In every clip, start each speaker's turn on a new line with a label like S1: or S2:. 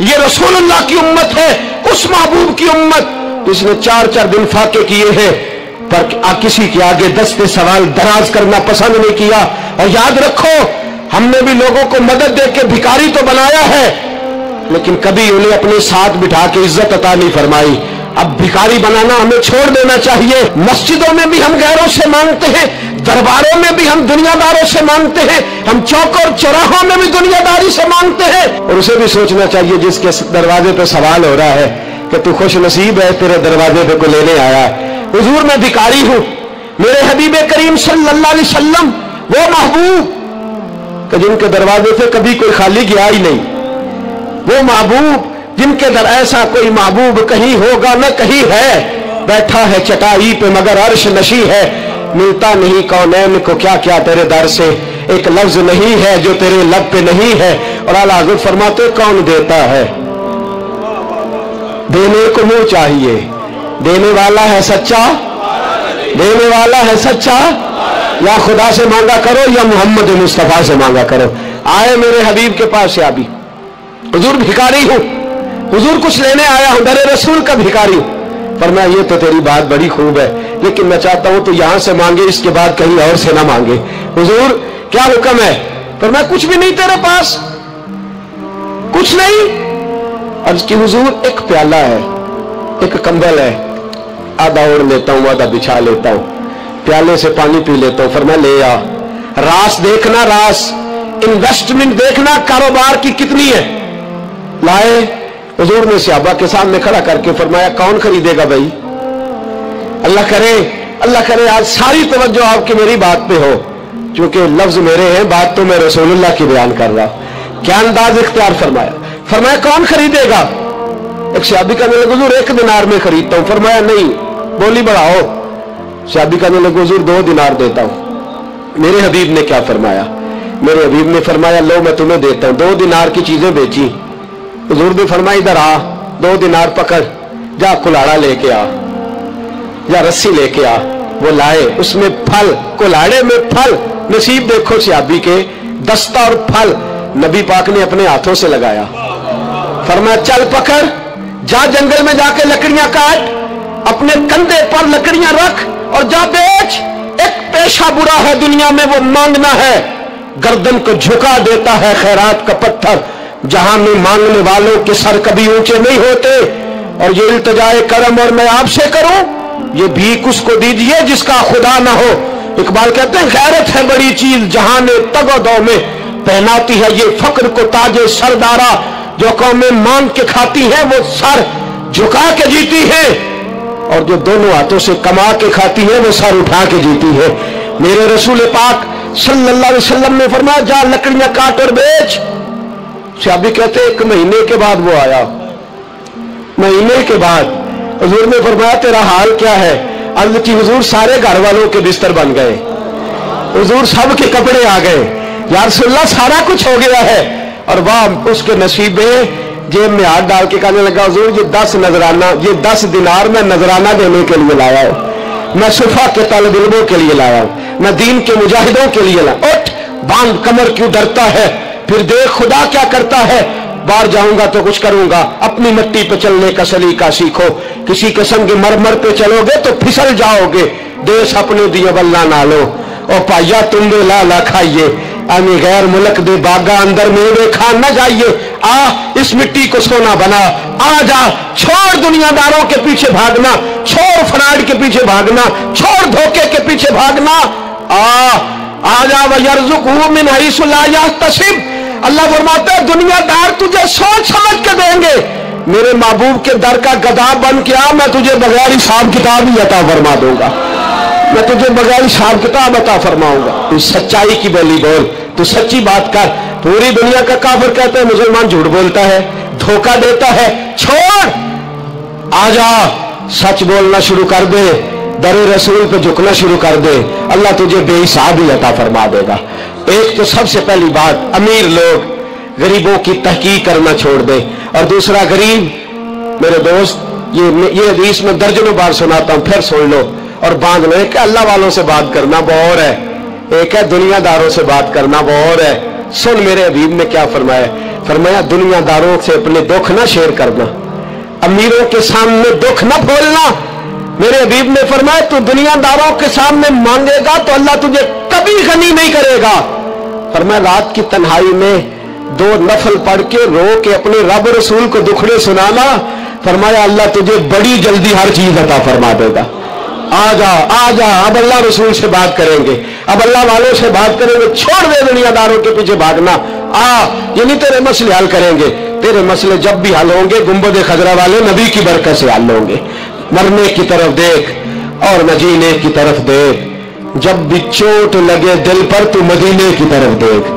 S1: ये रसूलुल्लाह की उम्मत है, उस महबूब की उम्मत। इसने 4-4 दिन फाके किए हैं, पर किसी के आगे दस्ते सवाल दराज करना पसंद नहीं किया। और याद रखो, हमने भी लोगों को मदद दे के भिखारी तो बनाया है, लेकिन कभी उन्हें अपने साथ बिठा के इज्जत अता नहीं फरमाई। अब भिखारी बनाना हमें छोड़ देना चाहिए। मस्जिदों में भी हम गैरों से मांगते हैं, दरबारों में भी हम दुनियादारों से मांगते हैं, हम चौक और चौराहों में भी दुनियादारी से मांगते हैं। और उसे भी सोचना चाहिए जिसके दरवाजे पे सवाल हो रहा है कि तू खुश नसीब है, तेरे दरवाजे पे को लेने आया है। हुजूर मैं भिखारी हूं, मेरे हबीब करीम सल्लल्लाहु अलैहि वसल्लम वो महबूब कि जिनके दरवाजे से कभी कोई खाली गया ही नहीं, वो महबूब जिनके दर ऐसा कोई महबूब कहीं होगा न कहीं है, बैठा है चटाई पे मगर अर्श नशी है, मिलता नहीं कौनैन को क्या क्या तेरे दर से, एक लफ्ज नहीं है जो तेरे लब पे नहीं है। और आला हज़रत फरमाते कौन देता है, देने को मुंह चाहिए, देने वाला है सच्चा, देने वाला है सच्चा। या खुदा से मांगा करो या मोहम्मद मुस्तफा से मांगा करो। आए मेरे हबीब के पास से अभी, हुजूर भिखारी हूं, हुजूर कुछ लेने आया हूं, दरे रसूल का भिखारी हूं। फरमाया ये तो तेरी बात बड़ी खूब है, लेकिन मैं चाहता हूं तो यहां से मांगे, इसके बाद कहीं और से ना मांगे। हुजूर क्या हुक्म है? फरमाया कुछ भी नहीं तेरे पास, कुछ नहीं। अर्ज की हुजूर एक प्याला है, एक कंबल है, आधा ओढ़ लेता हूं आधा बिछा लेता हूं, प्याले से पानी पी लेता हूं। फरमाया ले आ, रास देखना, रास इन्वेस्टमेंट देखना कारोबार की कितनी है। लाए, हुजूर ने सहाबा के सामने खड़ा करके फरमाया कौन खरीदेगा भाई? अल्लाह करे आज सारी तवज्जो आपकी मेरी बात पे हो, क्योंकि लफ्ज मेरे हैं, बात तो मैं रसूलुल्लाह की बयान कर रहा। क्या अंदाज इख्तियार फरमाया? फरमाया कौन खरीदेगा? एक सहाबी कहने लगे हुजूर 1 दिनार में खरीदता हूं। फरमाया नहीं, बोली बढ़ाओ। सहाबी कहने लगे हुजूर 2 दिनार देता हूं। मेरे हबीब ने क्या फरमाया? मेरे हबीब ने फरमाया लो मैं तुम्हें देता हूं। 2 दिनार की चीजें बेची। हुजूर ने फरमाया इधर आ, 2 दिनार पकड़, जा कुल्हाड़ा लेके आ, या रस्सी लेके आ। वो लाए, उसमें फल, कुल्हाड़े में फल। नसीब देखो सहाबी के, दस्ता और फल नबी पाक ने अपने हाथों से लगाया। फरमाया चल पकड़, जा जंगल में जाके लकड़ियां काट, अपने कंधे पर लकड़ियां रख और जा बेच। एक पेशा बुरा है दुनिया में, वो मांगना है। गर्दन को झुका देता है खैरात का पत्थर, जहां में मांगने वालों के सर कभी ऊंचे नहीं होते। और ये इल्तिजाए करम और मैं आपसे करूं, ये भीख उसको दीजिए जिसका खुदा ना हो। इकबाल कहते हैं गैरत है बड़ी चीज जहां ने तगोदो में पहनाती है, ये फक्र को ताजे सरदारा। जो कौमें मांग के खाती हैं वो सर झुका के जीती है, और जो दोनों हाथों से कमा के खाती है वो सर उठा के जीती है। मेरे रसूल पाक सल्लल्लाहु अलैहि वसल्लम ने फरमाया जा लकड़ियां काट और बेच। सहाबी कहते 1 महीने के बाद वो आया। महीने के बाद हुजूर ने फरमाया तेरा हाल क्या है? अर्ज की हुजूर सारे घर वालों के बिस्तर बन गए, हुजूर सब के कपड़े आ गए, या रसूलल्लाह सारा कुछ हो गया है। और वाह उसके नसीब में, जेब में हाथ डाल के कहने लगा हुजूर ये 10 नजराना, ये 10 दिनार मैं नजराना देने के लिए लाया हूं, मैं सुफा के तलब इल्मों के लिए लाया हूं, मैं दीन के मुजाहिदों के लिए लाया। उठ बांध, कमर क्यों डरता है? फिर देख खुदा क्या करता है। बाहर जाऊंगा तो कुछ करूंगा, अपनी मिट्टी पे चलने का सलीका सीखो। किसी के संग मरमर पे चलोगे तो फिसल जाओगे। देश अपने दिए बल्ला ना लो, और पाया तुम दे ला खाइए, आने गैर मुल्क दे बागा अंदर मेरे खा न जाइए। आ इस मिट्टी को सोना बना, आ जा, छोड़ दुनियादारों के पीछे भागना, छोड़ फराड के पीछे भागना, छोड़ धोखे के पीछे भागना। आ जा वयरज़ुक़हु मिन हैसु ला यहतसिब। अल्लाह फरमाता है दुनियादार तुझे सोच समझ के देंगे, मेरे महबूब के दर का गधा बन के आ, मैं तुझे बगैर हिसाब किताब ही अता फरमा दूंगा, मैं तुझे बगैर हिसाब किताब अता फरमाऊंगा। तू सच्चाई की बोली बोल, तू सच्ची बात कर। पूरी दुनिया का काफिर कहता है मुसलमान झूठ बोलता है, धोखा देता है, छोड़, आजा सच बोलना शुरू कर दे, दरे रसूल पे झुकना शुरू कर दे, अल्लाह तुझे बेहिसाब ही अता फरमा देगा। एक तो सबसे पहली बात, अमीर लोग गरीबों की तहकीक करना छोड़ दे। और दूसरा, गरीब मेरे दोस्त, ये हदीस में दर्जनों बार सुनाता हूं, फिर सुन लो और बांध लो। एक है अल्लाह वालों से बात करना, वो और है, एक है दुनियादारों से बात करना, वो और है। सुन मेरे हबीब ने क्या फरमाया। फरमाया दुनिया दारों से अपने दुख ना शेयर करना, अमीरों के सामने दुख ना बोलना। मेरे हबीब ने फरमाया तू दुनियादारों के सामने मांगेगा तो अल्लाह तुझे कभी गनी नहीं करेगा। फरमाया रात की तन्हाई में 2 नफल पढ़ के रो के अपने रब रसूल को दुखड़े सुनाना, फरमाया अल्लाह तुझे बड़ी जल्दी हर चीज अता फरमा देगा। आ जा अब अल्लाह रसूल से बात करेंगे, अब अल्लाह वालों से बात करेंगे, छोड़ दे दुनियादारों के पीछे भागना। ये नहीं तेरे मसले हल करेंगे, तेरे मसले जब भी हल होंगे गुंबद खजरा वाले नबी की बरकत से हल होंगे। मरने की तरफ देख और न जीने की तरफ देख, जब भी चोट लगे दिल पर तू मदीने की तरफ देख।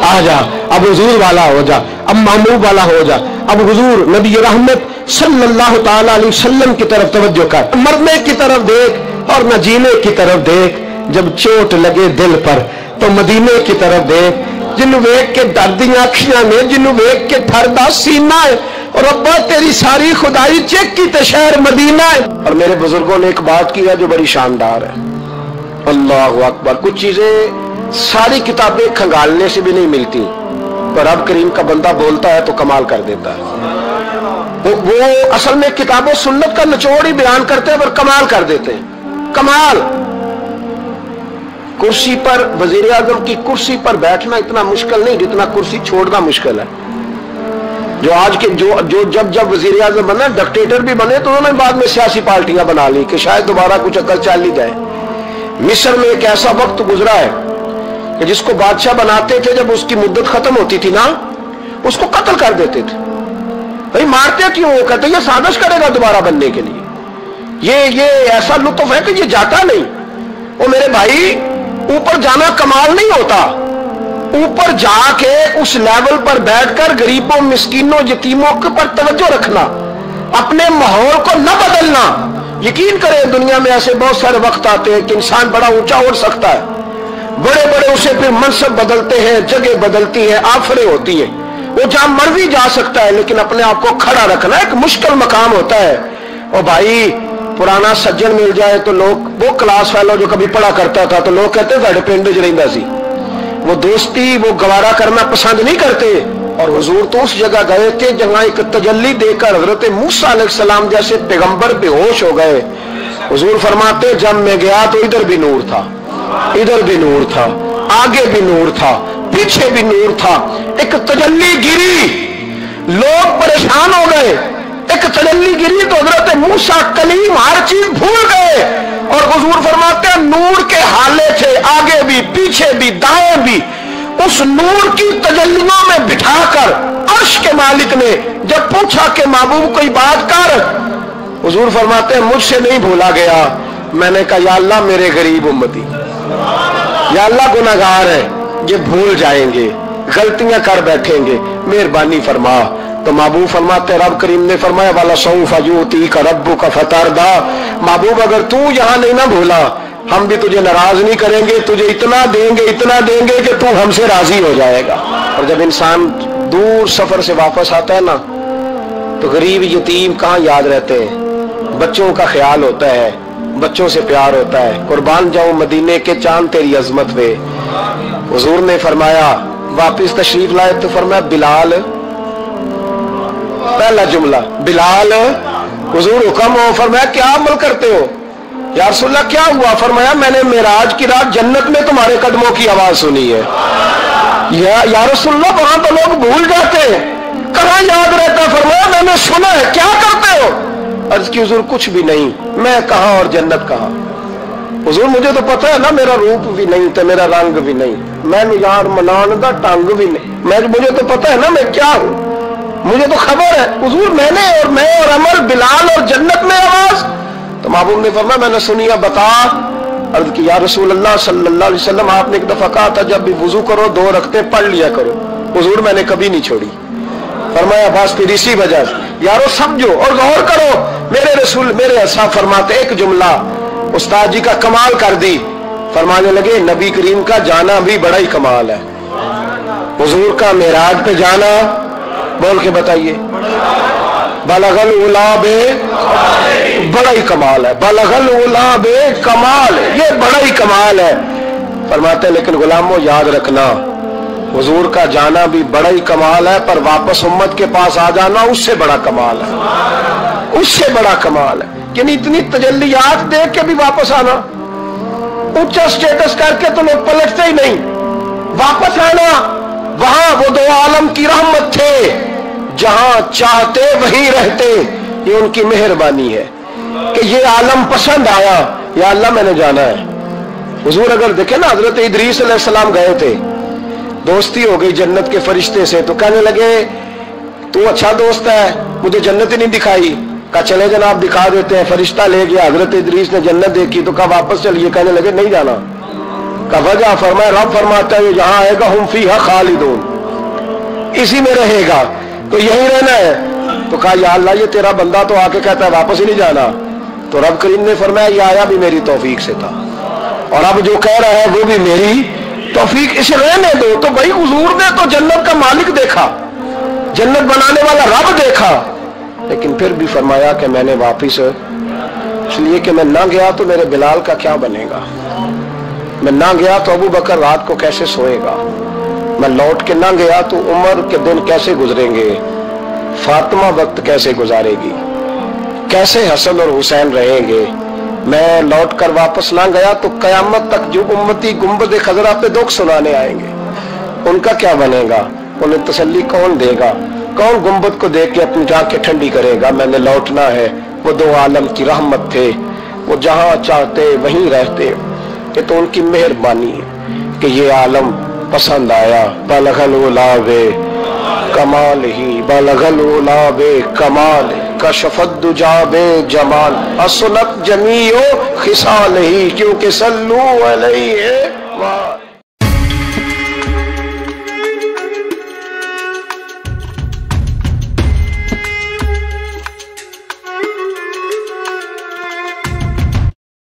S1: आ जा अब हुजूर वाला हो जा, अब महबूब वाला हो जा, अब हुजूर नबी रहमत सल्लल्लाहु ताला अलैहि वसल्लम की तरफ तवज्जो कर। मरने की तरफ देख और न जीने की तरफ देख, जब चोट लगे दिल पर तो मदीने की तरफ देख। जिन्हों वेख के डरदियां अखियां ने, जिन्हों वेख के ठरदा सीना है, और अब्बा तेरी सारी खुदाई चेक की तो शहर मदीना है। और मेरे बुजुर्गों ने एक बात की है जो बड़ी शानदार है, अल्लाहु अकबर। कुछ चीजें सारी किताबें खंगालने से भी नहीं मिलती, पर रब करीम का बंदा बोलता है तो कमाल कर देता है। वो असल में किताबों सुन्नत का निचोड़ ही बयान करते हैं पर कमाल कर देते हैं, कमाल। कुर्सी पर, वजीर आजम की कुर्सी पर बैठना इतना मुश्किल नहीं जितना कुर्सी छोड़ना मुश्किल है। जो आज के जो जब वजीर आजम बना, डिक्टेटर भी बने तो उन्होंने बाद में सियासी पार्टियां बना ली कि शायद दोबारा कुछ अकल चल ही जाए। मिस्र में एक ऐसा वक्त गुजरा है कि जिसको बादशाह बनाते थे, जब उसकी मुद्दत खत्म होती थी ना, उसको कत्ल कर देते थे। भाई मारते क्यों? वो कहते ये साजिश करेगा दोबारा बनने के लिए। ये ऐसा लुत्फ है कि ये जाता नहीं। वो मेरे भाई, ऊपर जाना कमाल नहीं होता, ऊपर जाके उस लेवल पर बैठकर गरीबों, मिस्कीनों, यतीमों के पर तवज्जो रखना, अपने माहौल को न बदलना। यकीन करें दुनिया में ऐसे बहुत सारे वक्त आते हैं कि इंसान बड़ा ऊंचा उड़ सकता है, बड़े बड़े उसे फिर मनसब बदलते हैं, जगह बदलती है, आफरें होती है, वो जहां मर भी जा सकता है, लेकिन अपने आप को खड़ा रखना एक मुश्किल मकाम होता है। और भाई पुराना सज्जन मिल जाए तो लोग, वो क्लास फेलो जो कभी पढ़ा करता था तो लोग कहते थे पिंड च रहिंदा सी, वो दोस्ती वो गवारा करना पसंद नहीं करते। और हुजूर तो उस जगह गए थे जहां एक तजल्ली देकर हजरत मूसा अलैहिस्सलाम जैसे पैगंबर बेहोश हो गए। हुजूर फरमाते जब मैं गया तो इधर भी नूर था, इधर भी नूर था, आगे भी नूर था, पीछे भी नूर था। एक तजल्ली गिरी, लोग परेशान हो गए। एक तजल्ली गिरी तो हजरत मूसा कलीम हर चीज भूल गए। और हुजूर फरमाते हैं नूर के हाले थे, आगे भी, पीछे भी, दाएं भी। उस नूर की तजल्लियों में बिठाकर अर्श के मालिक ने जब पूछा कि महबूब कोई बात कर, हुजूर फरमाते हैं मुझसे नहीं भूला गया। मैंने कहा या अल्लाह मेरे गरीब उम्मती, या अल्लाह गुनाहगार है, ये भूल जाएंगे, गलतियां कर बैठेंगे, मेहरबानी फरमा। तो महबूब फरमाते, रब करीम ने फरमाया वाला सौफ यूती का रब्बु का फतारदा, महबूब अगर तू यहां नहीं ना भूला हम भी तुझे नाराज नहीं करेंगे, तुझे इतना देंगे कि तू हमसे राजी हो जाएगा। और जब इंसान दूर सफर से वापस आता है ना तो गरीब यतीम कहाँ याद रहते हैं, बच्चों का ख्याल होता है, बच्चों से प्यार होता है। कुर्बान जाऊं मदीने के चांद तेरी अजमत पे। हुजूर ने फरमाया वापिस तशरीफ लाए तो फरमाया बिलाल, पहला जुमला बिलाल, हुजूर हुक्म हो। फरमाया क्या अमल करते हो? या रसूलल्लाह क्या हुआ? फरमाया मैंने मेराज की रात जन्नत में तुम्हारे कदमों की आवाज सुनी है। या रसूलल्लाह वहां तो लोग भूल जाते हैं, कहां याद रहता? फरमाया मैंने सुना है। क्या करते हो? अर्ज की हुजूर कुछ भी नहीं। मैं कहां और जन्नत कहां? हुजूर मुझे तो पता है ना, मेरा रूप भी नहीं तो मेरा रंग भी नहीं, मैं यार मनान का टंग भी नहीं, मुझे तो पता है ना मैं क्या हूं, मुझे तो खबर है। हुजूर मैं और अमर, बिलाल और जन्नत में आवाज। तो महबूब ने फरमाया मैंने सुनी है, बता। अर्ज की या रसूल अल्लाह सल्लल्लाहु अलैहि वसल्लम आपने एक दफा कहा था जब भी वुजू करो 2 रखते पढ़ लिया करो। हुजूर मैंने कभी नहीं छोड़ी। फरमाया बस फिर इसी वजह से यारो समझो और गौर करो। मेरे रसूल मेरे असा फरमाते एक जुमला उस्ताद जी का कमाल कर दी। फरमाने लगे नबी करीम का जाना भी बड़ा ही कमाल है। हुजूर का मेराज पे जाना, बोल के बताइए, बलगल उलाबे बड़ा ही कमाल है, बलगल उलाबे कमाल, ये बड़ा ही कमाल है। फरमाते लेकिन गुलामों याद रखना हुजूर का जाना भी बड़ा ही कमाल है, पर वापस उम्मत के पास आ जाना उससे बड़ा कमाल है, उससे बड़ा कमाल है। यानी इतनी तजल्लियात देख के भी वापस आना, ऊंचा स्टेटस करके तो लोग पलटते ही नहीं, वापस आना। वहां वो दो आलम की रहमत थे, जहां चाहते वहीं रहते। ये उनकी मेहरबानी है कि ये आलम पसंद आया, या अल्लाह मैंने जाना है। हुजूर अगर देखे ना, हजरत इदरीस अलैहिस्सलाम गए थे, दोस्ती हो गई जन्नत के फरिश्ते से, तो कहने लगे तू अच्छा दोस्त है, मुझे जन्नत ही नहीं दिखाई। कहा चले जनाब दिखा देते हैं। फरिश्ता ले गया, हजरत इदरीस ने जन्नत देखी तो कहा वापस चलिए, कहने लगे नहीं जाना। कहा वजह, फरमाया रब फरमाता है जहां आएगा हुम फीहा खालिदून, इसी में रहेगा, तो यही रहना है। तो कहा या अल्लाह ये तेरा बंदा तो आके कहता है वापस ही नहीं जाना। तो रब करीम ने फरमाया ये आया भी मेरी तौफीक से था, और अब जो कह रहा है वो भी मेरी तौफीक, इसे रहने दो। तो भाई हुजूर ने तो जन्नत का मालिक देखा, जन्नत बनाने वाला रब देखा, लेकिन फिर भी फरमाया कि मैंने वापिस, इसलिए कि मैं ना गया तो मेरे बिलाल का क्या बनेगा, मैं ना गया तो अबू बकर रात को कैसे सोएगा, मैं लौट के ना गया तो उमर के दिन कैसे गुजरेंगे, फातिमा वक्त कैसे गुजारेगी, कैसे हसन और हुसैन रहेंगे। मैं लौट कर वापस ना गया तो कयामत तक जो उम्मती गुंबद खजरा पे दुख सुनाने आएंगे, उनका क्या बनेगा, उन्हें तसल्ली कौन देगा, कौन गुंबद को देख के अपनी आंखें ठंडी करेगा। मैंने लौटना है। वो दो आलम की रहमत थे, वो जहां चाहते वहीं रहते। ये तो उनकी मेहरबानी है कि ये आलम पसंद आया। बलगल उलावे कमाल ही, बलगल उलावे कमाल, कशफत दुजाबे जमाल, असलत जमीओ खिसाल ही, क्योंकि सल्लू अलैहि